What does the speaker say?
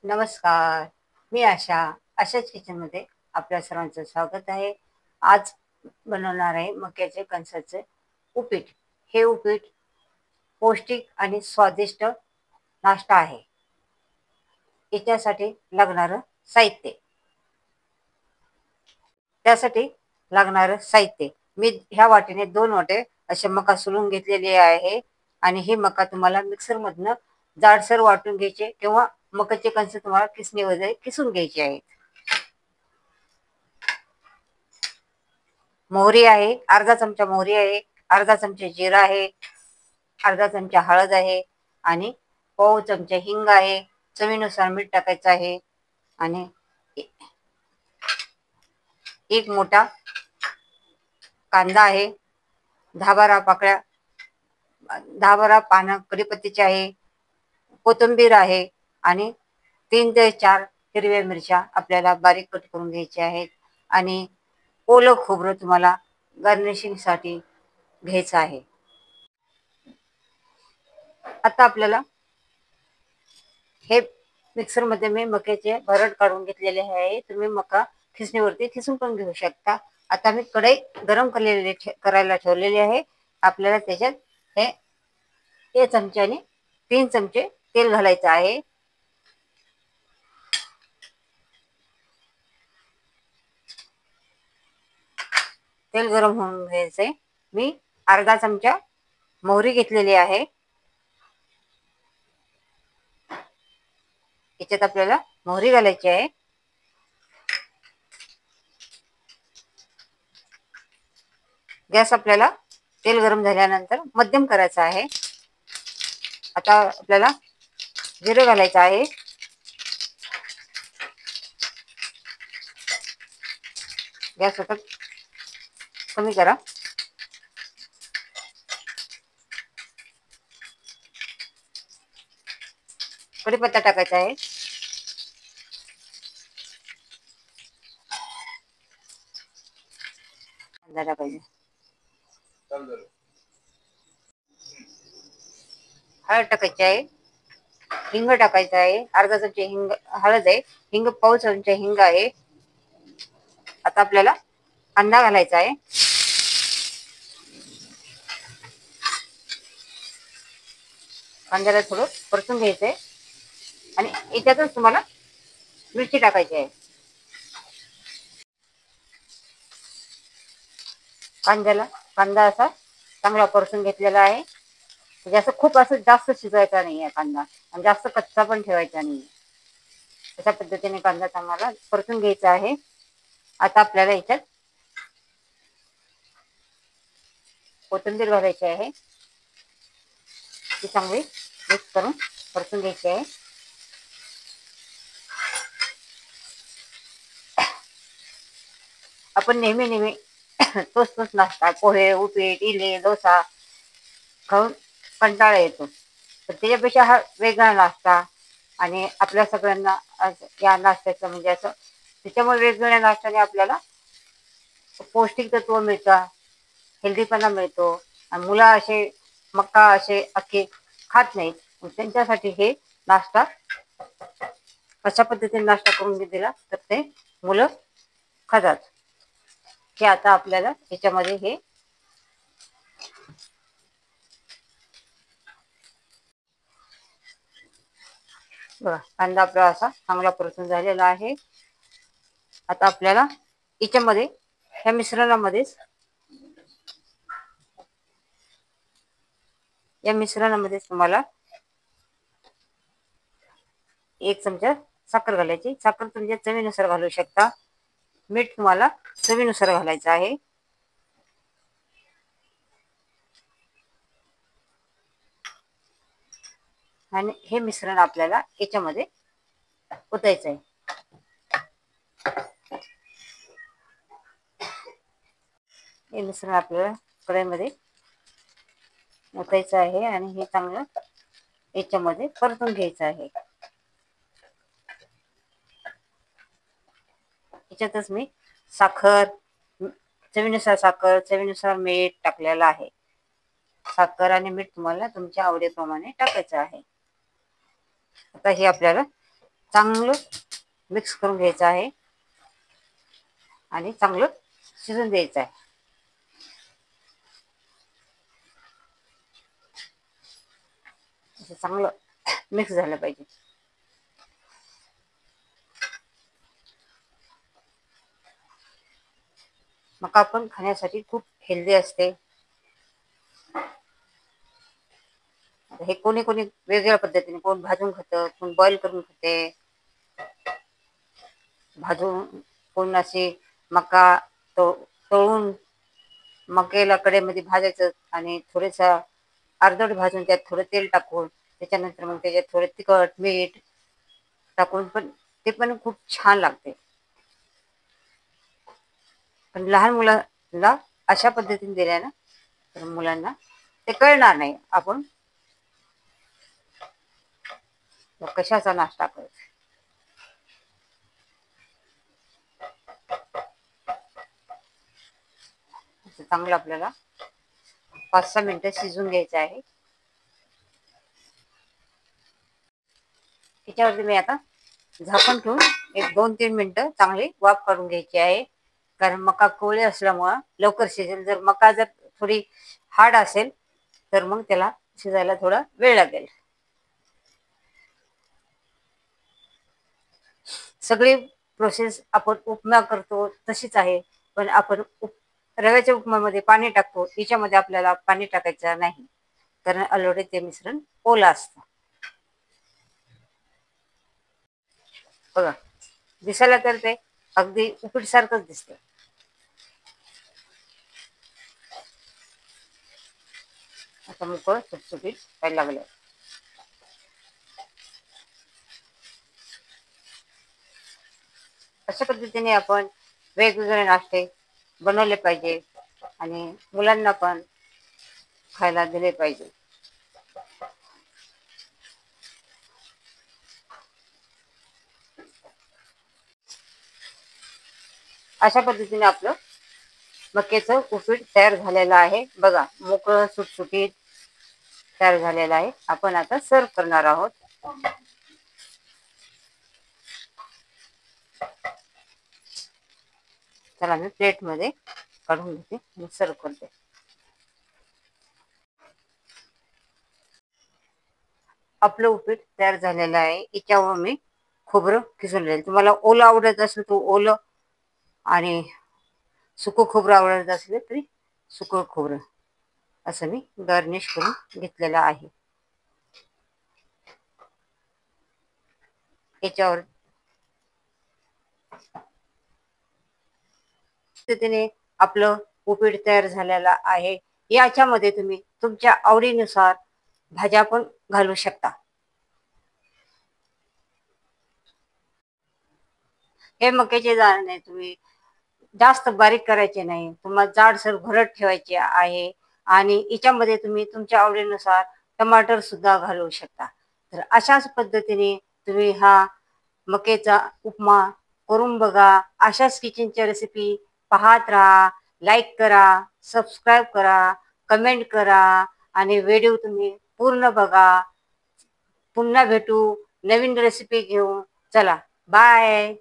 नमस्कार. मी आशाच किचनमध्ये आपल्या सर्वांचं स्वागत आहे. आज बनवणार आहे मक्याचे कणसाचे उपीट. हे उपीट पौष्टिक आणि स्वादिष्ट नाश्ता आहे. याच्यासाठी लागणारं साहित्य. त्यासाठी लागणारं साहित्य मी ह्या वाटीने 2 वाटे असे मका सोलून घेतलेले आहे आणि हे मका तुम्हाला मिक्सरमधनं जाडसर वाटून घ्यायचे किंवा मकाचे कणस तुम्हाला किसणीमध्ये किसून घ्यायचे आहेत. मोहरी आहे, अर्धा चमचा मोहरी आहे, अर्धा चमचा जिरा आहे, अर्धा चमचा हळद आहे आणि पाव चमचा हिंग आहे. चवीनुसार मीठ टाकायचं आहे आणि एक मोठा कांदा आहे, 10-12 पानं कढीपत्त्याची आहे, कोथिंबीर आहे आणि 3 ते 4 हिरव्या मिरच्या आपल्याला बारीक कट करून घ्यायच्या आहेत आणि ओलं खोबरं तुम्हाला गार्निशिंगसाठी घ्यायचं आहे. आता आपल्याला हे मिक्सरमध्ये मी मक्याचे भरड काढून घेतलेले आहे. तुम्ही मका खिसणीवरती खिसून पण घेऊ शकता. आता मी कढई गरम करायला ठेवलेली आहे. आपल्याला त्याच्यात हे चमच्याने 3 चमचे तेल घालायचं आहे. तेल गरम होऊन घ्यायचंय. मी अर्धा चमचा मोहरी घेतलेली आहे. याच्यात आपल्याला मोहरी घालायची आहे. गॅस आपल्याला तेल गरम झाल्यानंतर मध्यम करायचा आहे. आता आपल्याला जिरं घालायचं आहे. गॅस आता कमी करा. कढीपत्ता टाकायचा आहे. टाकायचे हळद टाकायची आहे. हिंग टाकायचं आहे. अर्धा चमचा हिंग हळद आहे. हिंग पाव चमचा हिंग आहे. आता आपल्याला कांदा घालायचा आहे. कांद्याला थोडं परतून घ्यायचंय आणि याच्यातच तुम्हाला मिरची टाकायची आहे. कांदा असा चांगला परतून घेतलेला आहे. म्हणजे असं खूप असं जास्त शिजवायचा नाहीये कांदा आणि जास्त कच्चा पण ठेवायचा नाहीये. अशा पद्धतीने कांदा चांगला परतून घ्यायचा आहे. आता आपल्याला याच्यात कोथिंबीर घालायची आहे. ती चांगली मिक्स करून परतून घ्यायची आहे. आपण नेहमी तोच नाश्ता पोहे, उपीट, इडली, डोसा खाऊन कंटाळा येतो. तर त्याच्यापेक्षा हा वेगळा नाश्ता आणि आपल्या सगळ्यांना या नाश्त्याचं म्हणजे असं त्याच्यामुळे वेगवेगळ्या नाश्त्याने आपल्याला पौष्टिक तत्व मिळतं, हेल्दीपणा मिळतो आणि मुलं असे मका असे अख्खे खात नाहीत. त्यांच्यासाठी हे नाश्ता अशा पद्धतीने नाश्ता करून दिला तर ते मुलं खातात. हे आता आपल्याला याच्यामध्ये हे बघा कांदा आपला असा चांगला परतून झालेला आहे. आता आपल्याला याच्यामध्ये ह्या मिश्रणामध्येच तुम्हाला 1 चमचा साखर घालायची. साखर तुमच्या चवीनुसार घालू शकता. मीठ तुम्हाला चवीनुसार घालायचं आहे. आणि हे मिश्रण आपल्याला याच्यामध्ये ओतायचं आहे. हे मिश्रण आपल्याला कढईमध्ये ओतायचं आहे आणि हे चांगलं याच्यामध्ये परतून घ्यायचं आहे. याच्यातच मी चवीनुसार मीठ टाकलेलं आहे. साखर आणि मीठ तुम्हाला तुमच्या आवडीप्रमाणे टाकायचं आहे. आता हे आपल्याला चांगलं मिक्स करून घ्यायचं आहे आणि चांगलं शिजून द्यायचं आहे. असं चांगलं मिक्स झालं पाहिजे. मका पण खाण्यासाठी खूप हेल्दी असते. हे कोणी कोणी वेगवेगळ्या पद्धतीने, कोण भाजून खातं, कोण बॉईल करून खाते. भाजून कोण असे मका तळून मकेला कढईमध्ये भाजायचं आणि थोडंसं अर्धवट भाजून त्यात थोडं तेल टाकून त्याच्यानंतर मग त्याच्यात थोडं तिखट मीठ टाकून पण ते पण खूप छान लागते. पण लहान मुलांना अशा पद्धतीने दिल्या ना तर मुलांना ते कळणार नाही आपण कशाचा नाश्ता करतो. चांगलं आपल्याला 5-6 मिनिटं शिजून घ्यायचं आहे. त्याच्यावरती मी आता झाकण ठेवून एक 2-3 मिनिटं चांगली वाफ काढून घ्यायची आहे. कारण मका कोवळी असल्यामुळं लवकर शिजेल. जर मका जर थोडी हार्ड असेल तर मग त्याला शिजायला थोडा वेळ लागेल. सगळी प्रोसेस आपण उपमा करतो तशीच आहे. पण आपण रव्याच्या उपमामध्ये पाणी टाकतो, याच्यामध्ये आपल्याला पाणी टाकायचं नाही, कारण ऑलरेडी ते मिश्रण ओलं असतं. बघा, दिसायला तर ते अगदी उपीट सारखंच दिसतं. आता मोकळं सुटसुटीत व्हायला लागलं. अशा पद्धतीने आपण वेगवेगळे नाश्ते बनवले पाहिजे आणि मुलांना पण खायला दिले पाहिजे. अशा पद्धतीने आपलं मक्याचं उपीट तयार झालेलं आहे. बघा, मोकळं सुटसुटीत तयार झालेलं आहे. आपण आता सर्व करणार आहोत. चला मी प्लेटमध्ये काढून घेते आणि सर्व करते. आपलं उपीट तयार झालेलं आहे. याच्यावर मी खोबरं खिसून तुम्हाला ओलं आवडत असेल तर ओलं आणि सुकं खोबरं आवडत असले तरी सुकं खोबरं असं मी गार्निश करून घेतलेलं आहे. याच्यावर पद्धतीने आपलं उपीट तयार झालेलं आहे. याच्यामध्ये तुम्ही तुमच्या आवडीनुसार भाज्या पण घालू शकता. हे मक्याचे दाणे तुम्ही जास्त बारीक करायचे नाही, तुम्हाला जाडसर भरड ठेवायची आहे आणि याच्यामध्ये तुम्ही तुमच्या आवडीनुसार टमाटर सुद्धा घालू शकता. तर अशाच पद्धतीने तुम्ही हा मक्याचा उपमा करून बघा. अशाच किचनच्या रेसिपी पाहत राहा, लाईक करा, सबस्क्राईब करा, कमेंट करा आणि व्हिडिओ तुम्ही पूर्ण बघा. पुन्हा भेटू नवीन रेसिपी घेऊन. चला, बाय.